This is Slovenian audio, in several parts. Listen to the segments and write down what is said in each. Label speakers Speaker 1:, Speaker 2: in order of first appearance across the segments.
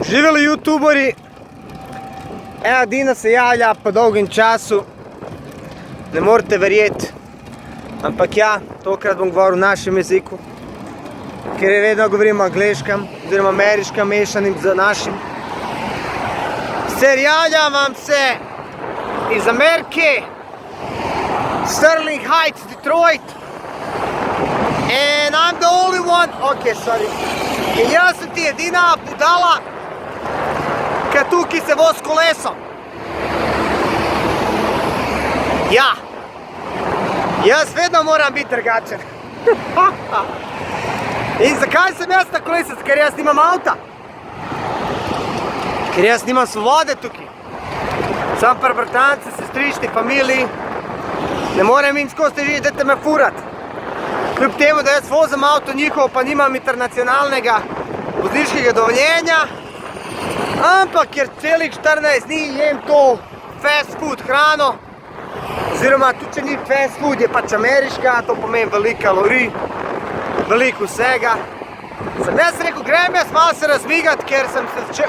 Speaker 1: Živjeli youtuberi. Evo Dina se javlja po dolgem času. Ne morete verjeti. Ampak ja, tokrat bom govoril v našem jeziku. Ker je vedno govorim o angleškem oziroma ameriškem mešanim z našim. Sicer javljam vam se iz Amerike, Sterling Heights, Detroit. And I'm the only one, sorry. In jaz sem ti edina budala, ki tukaj se vozi s kolesom. Ja. Jaz vedno moram biti drugačen. In zakaj sem jaz na kolesec? Ker jaz nimam avta. Ker jaz nimam svobode tukaj. Sam pri bratanci, sestrični, familiji. Ne morem jim skozi težiti, dajte me furat. Kljub temu, da jaz vozim avto njihovo, pa nimam internacionalnega vozniškega dovoljenja. Ampak ker celih 14 dni jem to fast food hrano, oziroma tudi če ni fast food, je pač ameriška, to pomeni veliko kalorij, veliko vsega. Sem jaz rekel, grem jaz malo se razmigati, ker sem se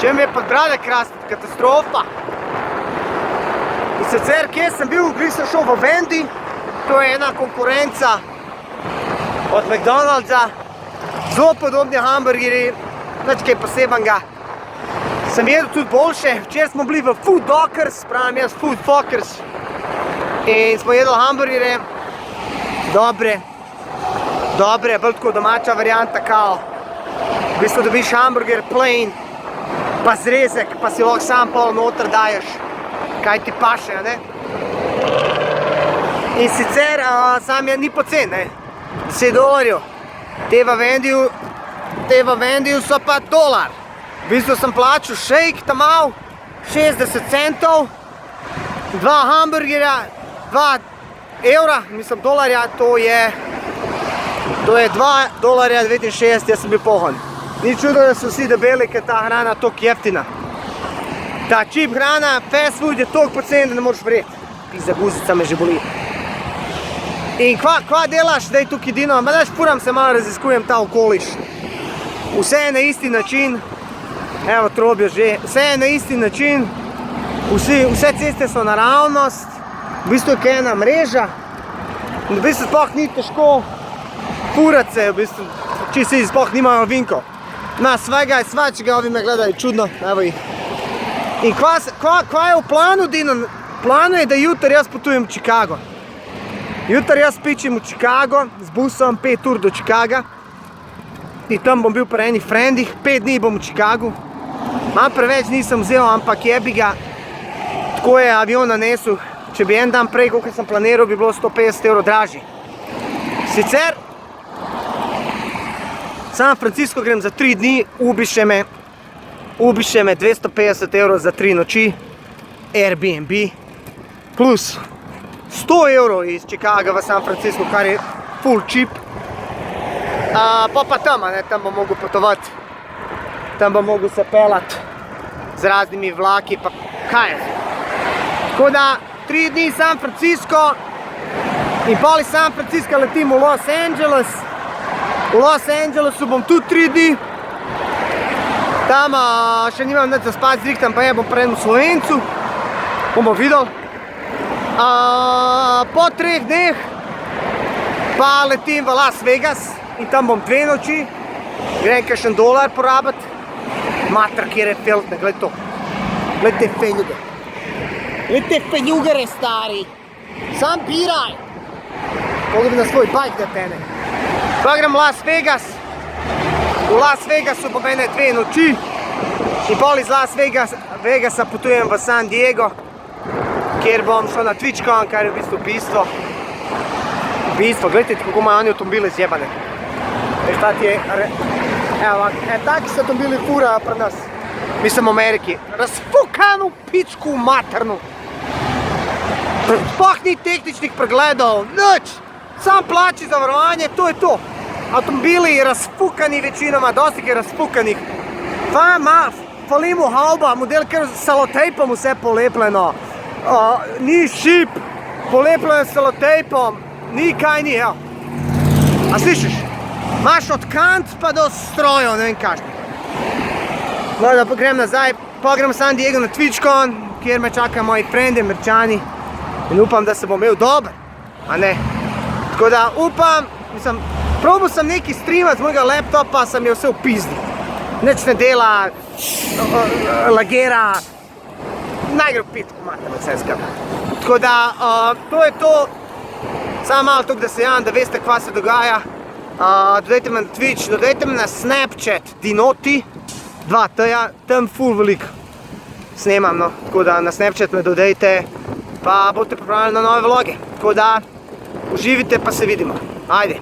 Speaker 1: če mi je pod bradek rasti, katastrofa. In sicer, kje sem bil, glih sem šel v Wendy, to je ena konkurenca od McDonald'sa, zelo podobni hamburgeri, nič kaj posebenega. Sem jedel tudi boljše, včeraj smo bili v Food Dockers, pravim jaz Food Fuckers, in smo jedli hamburgere, dobre, bolj tako domača varianta kao. V bistvu dobiš hamburger plain, pa zrezek, pa si lahko sam pol noter daješ, kaj ti paše, ne? In sicer, sam je ni pocen, ne? $10. Te v Wendyju so pa $1. V bistvu sem plačal shake tam mal, 60 centov, 2 hamburgerja, €2, mislim dolarja, to je $2,69, jaz sem bil pohon. Ni čudo, da so vsi debeli, ker ta hrana toliko jeftina. Ta cheap hrana, fast food je toliko pocen, da ne moreš verjeti. Pizda guzica me že boli. In kva delaš zdaj tukaj, Dino? Ma daš furam se malo raziskujem ta okoliš. Vse je na isti način. Evo trobijo že. Vse je na isti način. Vse ceste so naravnost. V bistvu je kaj ena mreža. In v bistvu sploh ni težko furat se, v bistvu. Če si sploh nimajo vinko. Na svega je svačega, ovi me gledajo čudno. Evo jih. In kva je v planu, Dino? V planu je, da jutri jaz potujem v Chicago. Jutri jaz pičim v Chicago, z busom 5 ur do Chicaga. In tam bom bil pri enih frendih, 5 dni bom v Chicagu. Malo preveč nisem vzel, ampak jebi ga. Tako je avion nanesel. Če bi en dan prej, koliko sem planiral, bi bilo €150 dražji. Sicer, San Francisco grem za 3 dni, ubiše me €250 za 3 noči, Airbnb, plus €100 iz Chicaga v San Francisco, kar je full cheap. Pa tam, tam bom mogel potovati, tam bom mogel se pelati z raznimi vlaki, pa kaj je. Tako da 3 dni San Francisco in pol iz San Francisco letim v Los Angeles. V Los Angelesu bom tudi 3 dni. Tam še nimam nič za spati, zrihtam pa je bom prej v Slovencu. Bomo videli. Po 3 dneh pa letim v Las Vegas in tam bom 2 noči. Grem kakšen $1 porabiti. Mater, kjer je feltne, gled to. Gled te fenjuge. Gled te fenjugere, stari. Sam biraj. Pogledaj na svoj bajk da tene. Pa grem v Las Vegas. V Las Vegasu bom mene 2 noči. In pol iz Las Vegasa potujem v San Diego, kjer bom šel na TwitchCon, kar je v bistvu bistvo. Gledajte, kako imajo oni avtomobile zjebane. Šta ti je, evo, taki se avtomobili furajo pri nas. Mislim v Ameriki. Razfukanu pičku maternu. Sploh ni tehničnih pregledov, nič. Sam plači zavarovanje, to je to. Avtomobili razfukani večinoma, dosti je razfukanih. Fali mu halba, model kar s selotejpom vse polepljeno. Ni šip, polepljeno s selotejpom, ni kaj ni, evo. A slišiš? Imaš od kant pa do strojev, ne vem kakšnih. No, da pa grem nazaj, pa grem San Diego na TwitchCon, kjer me čakajo moji frendi, Američani. In upam, da se bom imel dober, a ne. Tako da upam, mislim, probal sem nekaj streamat z mojega laptopa, sem je vse v pizdi. Nič ne dela, lagera, naj gre v pitko, imate med vse skrbno. Tako da, to je to. Samo malo tukaj, da se javim, da veste, kva se dogaja. Dodajte me na Twitch, dodajte me na Snapchat, Dinoti, 2T-ja, tam ful veliko snemam, no. Tako da na Snapchat me dodajte, pa boste pripravljeni na nove vloge. Tako da, uživite pa se vidimo. Ajde.